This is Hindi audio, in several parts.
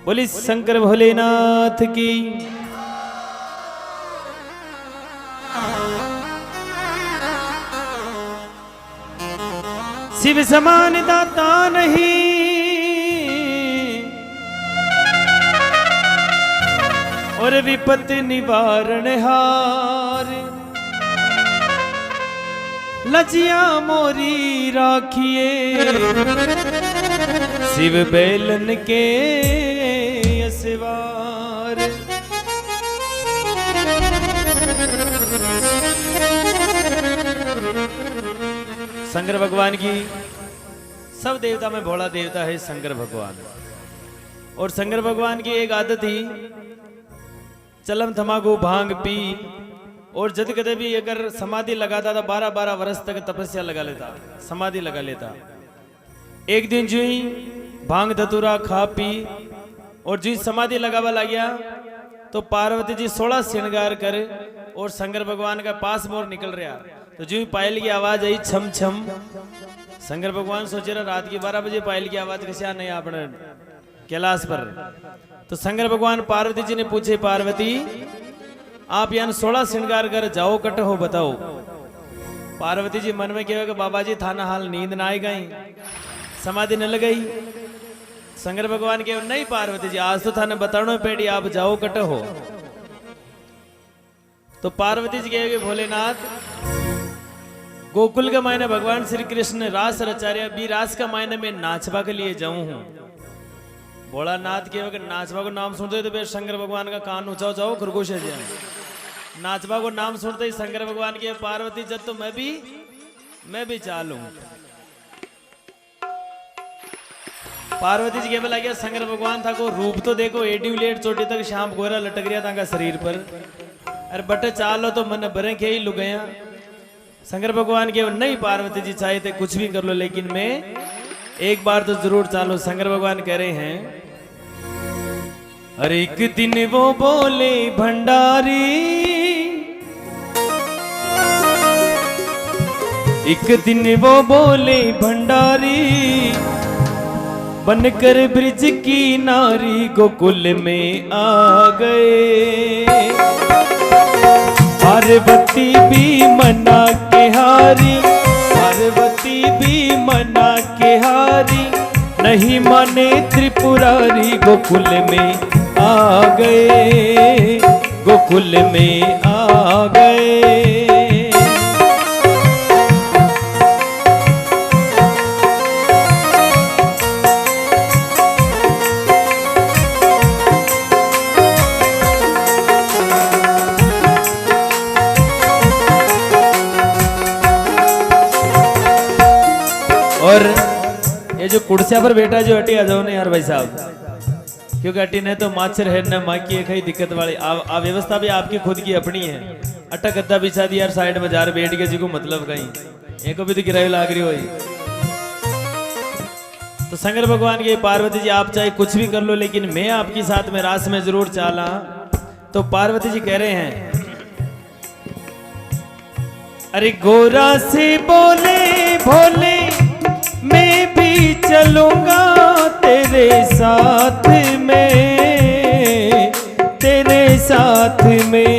बोली शंकर भोलेनाथ की। शिव समान दाता नहीं, और विपत्ति निवारण हार, लजिया मोरी राखिए शिव बेलन के असवार। शंकर भगवान की सब देवता में भोला देवता है शंकर भगवान। और शंकर भगवान की एक आदत ही चलम थमाकू भांग पी, और जब कदे भी अगर समाधि लगाता था 12-12 वर्ष तक तपस्या लगा लेता, समाधि लगा लेता। एक दिन जो ही भांग धतूरा खा पी और जो समाधि लगावा लग गया तो पार्वती जी 16 श्रृंगार कर और शंकर भगवान का पास मोर निकल रहा। तो जो ही पायल की आवाज आई छम छम, शंकर भगवान सोचे रहा रात के 12 बजे पायल की आवाज कैसे नहीं अपने कैलाश पर। तो शंकर भगवान पार्वती जी ने पूछे, पार्वती आप यहाँ 16 श्रृंगार कर जाओ कट हो बताओ। पार्वती जी मन में क्या कि बाबा जी थाना हाल नींद ना आई गई, समाधि न लगाई। शंकर भगवान के नहीं पार्वती जी आज तो थाने बतानो पेड़ी, आप जाओ कट हो। तो पार्वती जी कहे भोलेनाथ गोकुल के मायने भगवान श्री कृष्ण ने रास रचार्या भी, रास का मायने में नाचवा के लिए जाऊं हूं। भोलानाथ के अगर नाचवा को नाम सुनते तो फिर शंकर भगवान का कान ऊंचा जाओ खरगोश है जाए। नाचवा को नाम सुनते ही शंकर भगवान के पार्वती जब तो मैं भी चालू। पार्वती जी के लगे शंकर भगवान था को रूप तो देखो एडी लेट चोटी तक शाम गोरा लटक रहा था शरीर पर। अरे बटे चालो तो मन भरे के ही लुक गया। शंकर भगवान के नहीं पार्वती जी चाहे थे कुछ भी कर लो लेकिन मैं एक बार तो जरूर चालो। शंकर भगवान कह रहे हैं, अरे एक दिन वो बोले भंडारी, एक दिन वो बोले भंडारी, बनकर ब्रिज की नारी गोकुल में आ गए। पार्वती भी मना के हारी, पार्वती भी मना के हारी, नहीं माने त्रिपुरारी गोकुल में आ गए, गोकुल में आ गए। और ये जो कुर्सिया पर बैठा जो हटी आ जाओ ना यार भाई साहब, क्योंकि हटी ने तो माछर है न माँ की एक ही दिक्कत वाली व्यवस्था भी आपकी खुद की अपनी है। अट्टा गद्दा बिछा दी यार साइड में जार बैठ के जी को मतलब कहीं एक को भी तो किराया लाग रही हो। तो शंकर भगवान के पार्वती जी आप चाहे कुछ भी कर लो लेकिन मैं आपके साथ में रास में जरूर चाला। तो पार्वती जी कह रहे हैं, अरे गोरा से बोले भोले मैं भी चलूंगा तेरे साथ में, तेरे साथ में।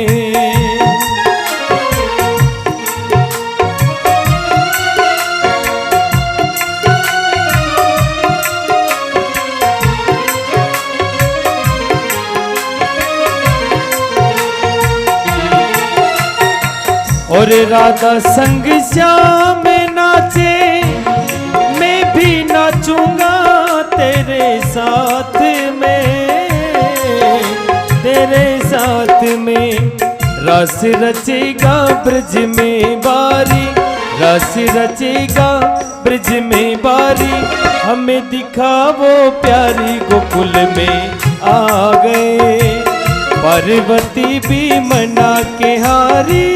और राधा संग श्याम नाचे मैं भी नाचूंगा तेरे साथ में, तेरे साथ में। रस रचेगा ब्रज में बारी, रस रचेगा ब्रज में बारी, हमें दिखावो प्यारी गोकुल में आ गए। पार्वती भी मना के हारी,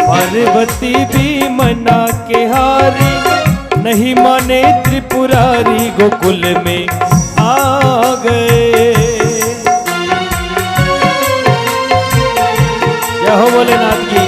पार्वती भी मना के हारी, नहीं माने त्रिपुरारी गोकुल में आ गए। जय हो भोलेनाथ की।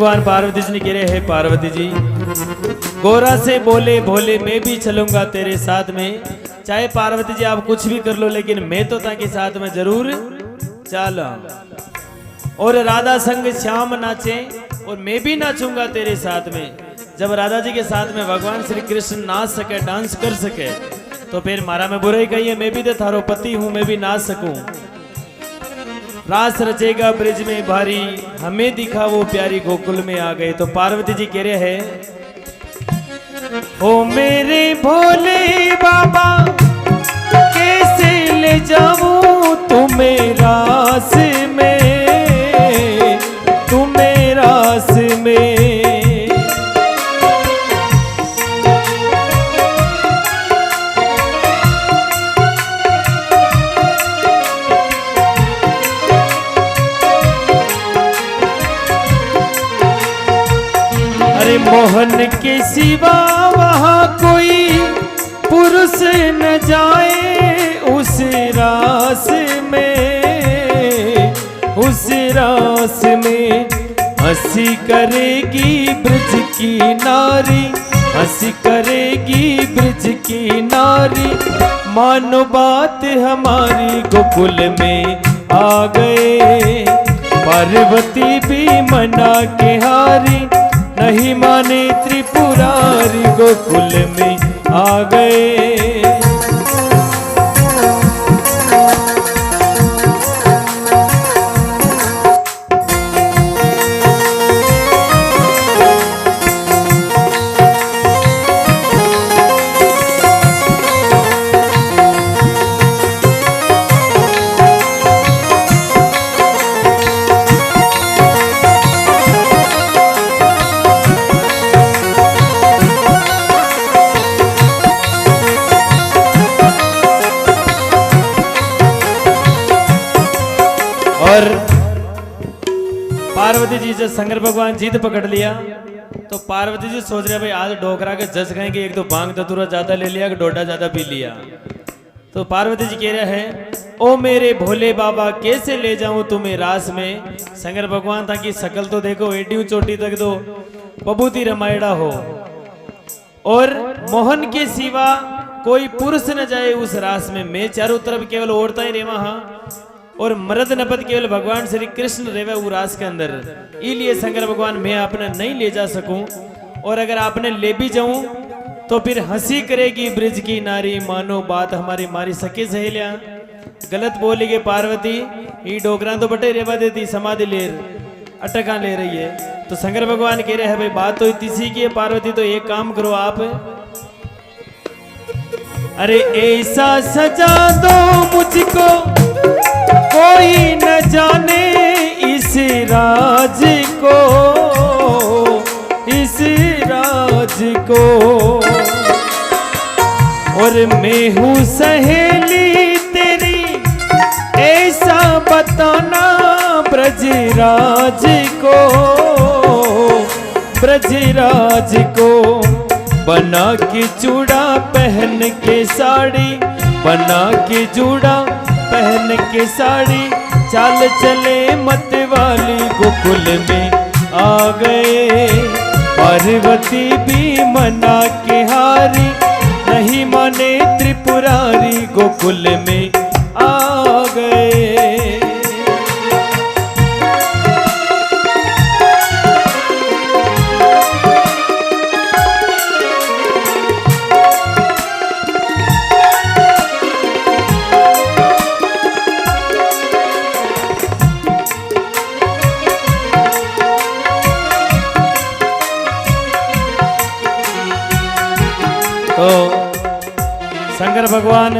भगवान पार्वती जी ने कह रहे हैं पार्वती जी गोरा से बोले भोले मैं भी चलूंगा तेरे साथ में। चाहे पार्वती जी आप कुछ भी कर लो लेकिन मैं तो ताकि साथ में जरूर चला। और राधा संग श्याम नाचे और मैं भी नाचूंगा तेरे साथ में। जब राधा जी के साथ में भगवान श्री कृष्ण नाच सके डांस कर सके तो फिर मारा में बुराई कही है, मैं भी तो थारो पति हूं, मैं भी नाच सकूं। रास रचेगा ब्रिज में भारी हमें दिखा वो प्यारी गोकुल में आ गए। तो पार्वती जी कह रहे हैं ओ मेरे भोले बाबा कैसे ले जाऊं तुम्हें रास में, तुम्हें रास में। मोहन के सिवा वहाँ कोई पुरुष न जाए उस रास में, उस रास में। हंसी करेगी ब्रज की नारी, हंसी करेगी ब्रज की नारी। मानो बात हमारी गोकुल में आ गए, पार्वती भी मना के हारी। नहीं माने त्रिपुरारी गोकुल में आ गए। और पार्वती जी जब शंकर भगवान जीत पकड़ लिया तो पार्वती जी सोच रहे भाई आज ढोकरा के जज खाएंगे, एक तो भांग धतूरा ज्यादा ले लिया, डोडा ज्यादा पी लिया। तो पार्वती जी कह रहे हैं ओ मेरे भोले बाबा कैसे ले जाऊं तुम्हें रास में। शंकर भगवान था कि शकल तो देखो एडी चोटी तक दो बबूती रमायड़ा हो और मोहन के सिवा कोई पुरुष न जाए उस रास में। मैं चारों तरफ केवल औरता ही रेवा हाँ और मर्द नपद केवल भगवान श्री कृष्ण रेवे वो रास के अंदर। इसलिए शंकर भगवान मैं आपने नहीं ले जा सकूं और अगर आपने ले भी जाऊं तो फिर हंसी करेगी ब्रिज की नारी। मानो बात हमारी मारी सके सहेलियां। गलत बोलेगी पार्वती ये डोगरा तो बटे रेवा देती समाधि लेर अटका ले रही है। तो शंकर भगवान कह रहे हैं भाई बात तो इसी की है पार्वती, तो एक काम करो आप, अरे ऐसा सजा दो मुझको कोई न जाने इस राज को, इस राज को। और मैं हूँ सहेली तेरी ऐसा बताना ब्रजराज को, ब्रजराज को। बना के चूड़ा पहन के साड़ी, बना के चूड़ा पहन के साड़ी, चाल चले मत वाली गोकुल में आ गए। पार्वती भी मना के हारी, नहीं माने त्रिपुरारी गोकुल में आ गए। तो शंकर भगवान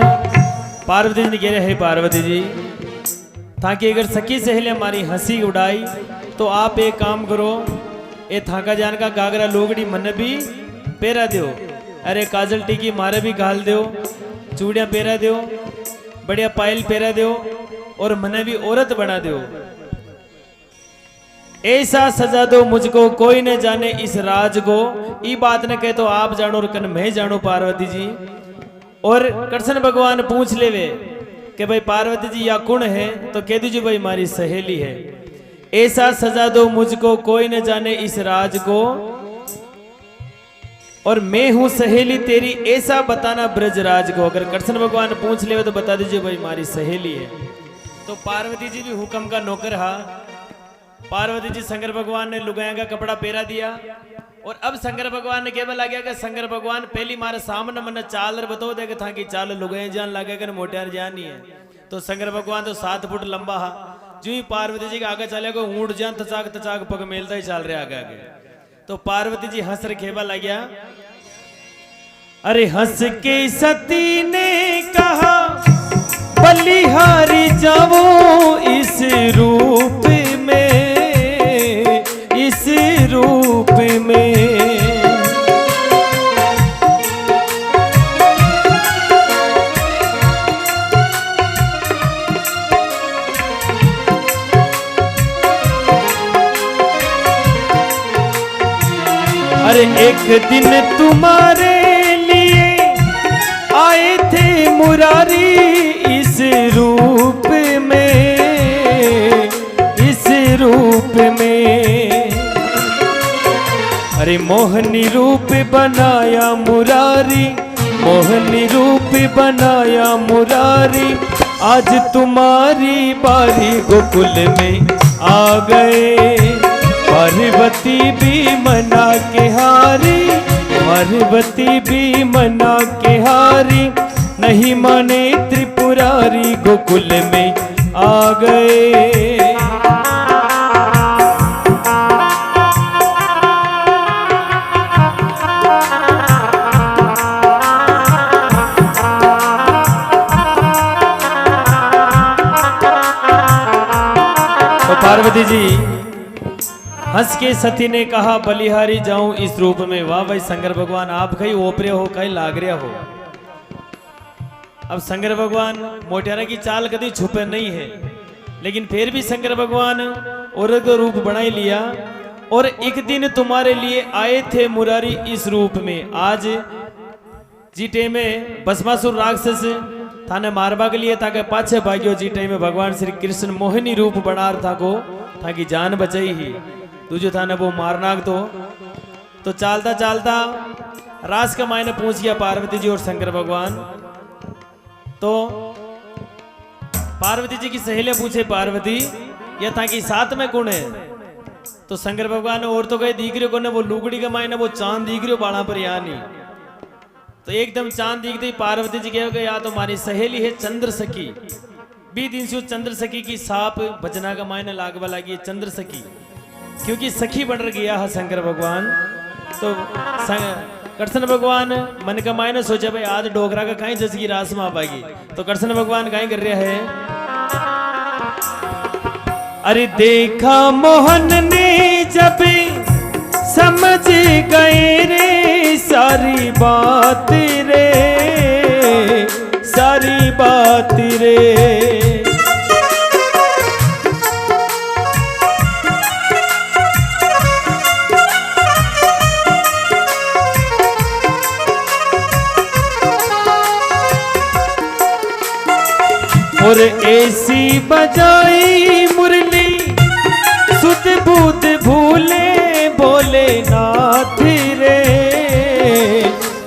पार्वती जी ने कह रहे हैं पार्वती जी ताकि अगर सखी सहेली हमारी हंसी उड़ाई तो आप एक काम करो, ये थाका जान का गागरा लोगड़ी मन भी पेरा दो, अरे काजल टीकी मारे भी घाल दो, चूड़ियाँ पेरा दो, बढ़िया पायल पेरा दो और मन भी औरत बना दो। ऐसा सजा दो मुझको कोई न जाने इस राज को। ई बात न कहे तो आप जानो और कन मैं जानो पार्वती जी। और कृष्ण भगवान पूछ लेवे कि भाई पार्वती जी या कौन है, तो कह दीजिए भाई हमारी सहेली है। ऐसा सजा दो मुझको कोई न जाने इस राज को, और मैं हूं सहेली तेरी ऐसा बताना ब्रजराज को। अगर कृष्ण भगवान पूछ ले तो बता दीजिए भाई हमारी सहेली है। तो पार्वती जी भी हुक्म का नौकर हा। पार्वती जी शंकर भगवान ने लुगाया का कपड़ा पहरा दिया, और अब शंकर भगवान ने केवल आ गया कि शंकर भगवान पहली मारे सामने मन चाल बतो देगा था कि चाल लुगाए जान लगे कि मोटियार जान नहीं है। तो शंकर भगवान तो 7 फुट लंबा हा, जो ही पार्वती जी के आगे चले को ऊंट जान तचाक तचाक पग मेलता ही चल रहे आगे आगे। तो पार्वती जी हंस रहे खेबा लग गया। अरे हंस के सती ने कहा बलिहारी जाओ इस रूप में, इस रूप में। अरे एक दिन तुम्हारे लिए आए थे मुरारी इस रूप में, इस रूप में। अरे मोहनी रूप बनाया मुरारी, मोहनी रूप बनाया मुरारी। आज तुम्हारी बारी गोकुल में आ गए, पार्वती भी मना के हारी, पार्वती भी मना के हारी। नहीं माने त्रिपुरारी गोकुल में आ गए। तो पार्वती जी हंस के सती ने कहा बलिहारी जाऊं इस रूप में। वाह भाई शंकर भगवान आप कहीं ओपरे हो कहीं लाग रहा हो। अब शंकर भगवान मोटियारा की चाल कभी छुपे नहीं है, लेकिन फिर भी शंकर भगवान औरत का रूप बना ही लिया। और एक दिन तुम्हारे लिए आए थे मुरारी इस रूप में। आज जीटे में भस्मासुर राक्षस थाने मारवा के लिए ताकि पाछे भाग्यो जीटे में भगवान श्री कृष्ण मोहिनी रूप बना था को ताकि जान बचाई ही तुझे था ना वो मारनाग। तो चालता चालता रास का मायने पूछ गया पार्वती जी और शंकर भगवान। तो पार्वती जी की सहेलियां पूछे पार्वती यह था कि साथ में कौन है। तो शंकर भगवान ने और तो कहे दीख रहे को ने वो लुगड़ी का मायने वो चांद दीख रहे बाड़ा पर यहाँ नहीं। तो एकदम चांद दिखते पार्वती जी कहे या तो हमारी सहेली है चंद्र सखी। 20 दिन से चंद्र सखी की साप भजना का मायने लागवा लगी चंद्र सखी, क्योंकि सखी बन गया है शंकर भगवान। तो कृष्ण भगवान मन का मायने सोचा भाई आज डोगरा का कहीं जस की रास में आ पाएगी। तो कृष्ण भगवान कहीं कर रहा है। अरे देखा मोहन ने जब समझ गए रे सारी बात रे, सारी बात रे। और ऐसी बजाई मुरली सुध बुध भूले भोलेनाथ रे,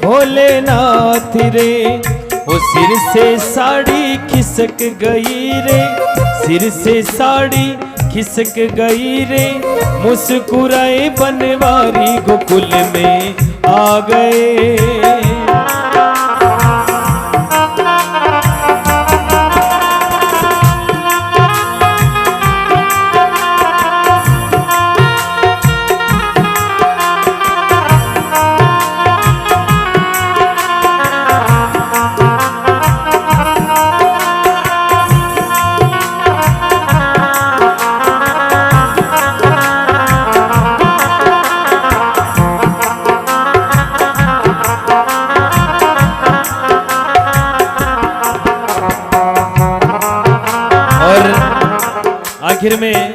भोलेनाथ रे। वो सिर से साड़ी खिसक गई रे, सिर से साड़ी खिसक गई रे। मुस्कुराए बनवारी गोकुल में आ गए। आखिर में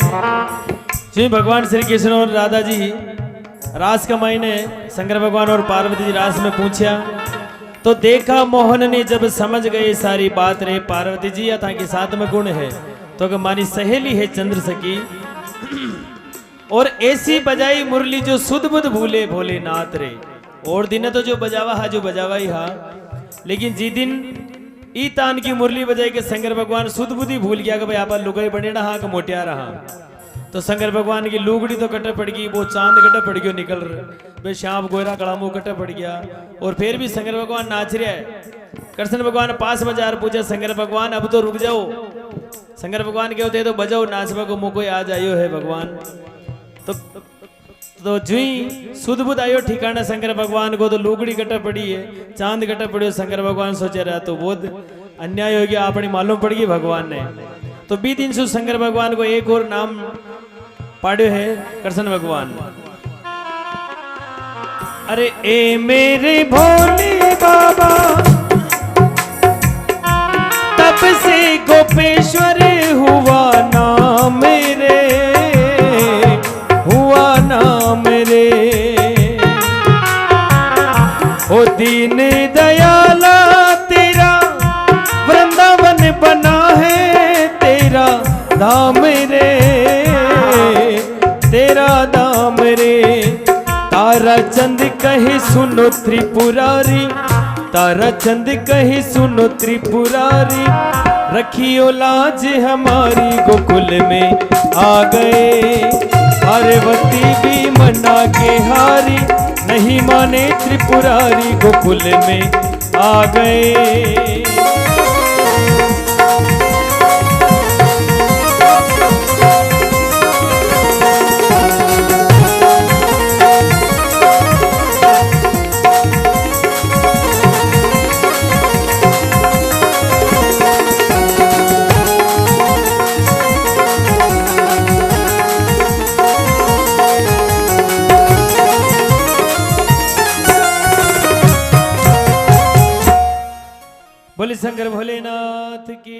श्री भगवान श्री कृष्ण और राधा जी रास का मायने शंकर भगवान और पार्वती जी रास में पूछा। तो देखा मोहन ने जब समझ गए सारी बात रे पार्वती जी या था कि साथ में गुण है तो कि हमारी सहेली है चंद्र सखी। और ऐसी बजाई मुरली जो सुध बुध भूले भोलेनाथ रे। और दिन तो जो बजावा हा जो बजावा ही हा, लेकिन जी दिन ई तान की मुरली बजाई के शंकर भगवान सुध बुद्धि भूल गया कि भाई आप लुगाई बने रहा कि मोटिया रहा। तो शंकर भगवान की लुगड़ी तो कटे पड़ गई, वो चांद कटे पड़ गयो निकल रहे, भाई श्याम गोयरा कड़ामू कटे पड़ गया। और फिर भी शंकर भगवान नाच रहा है। कृष्ण भगवान पास बाजार पूछे शंकर भगवान अब तो रुक जाओ। शंकर भगवान के होते तो बजाओ नाचवा को मुँह कोई आज आयो है भगवान। तो जुई सुध बुध आयो ठिकाना शंकर भगवान को, तो लुगड़ी कटा पड़ी है, चांद कटा पड़ियो। शंकर भगवान सोचे रहा तो बहुत अन्याय हो गया, अपनी मालूम पड़ गई भगवान ने। तो बी दिन सु शंकर भगवान को एक और नाम पाड़ियो है कृष्ण भगवान। अरे ए मेरे भोले बाबा तब से गोपेश्वर हुआ नाम रे, हुआ नाम रे। ओ दीन दयाला तेरा वृंदावन बना है तेरा धाम रे, तेरा धाम रे। तारा चंद कहे सुनो त्रिपुरारी, तारा चंद कहे सुनो त्रिपुरारी। रखियो लाज हमारी गोकुल में आ गए, पार्वती भी मना के हारी। नहीं माने त्रिपुरारी गोकुल में आ गए। बोले शंकर भोलेनाथ की।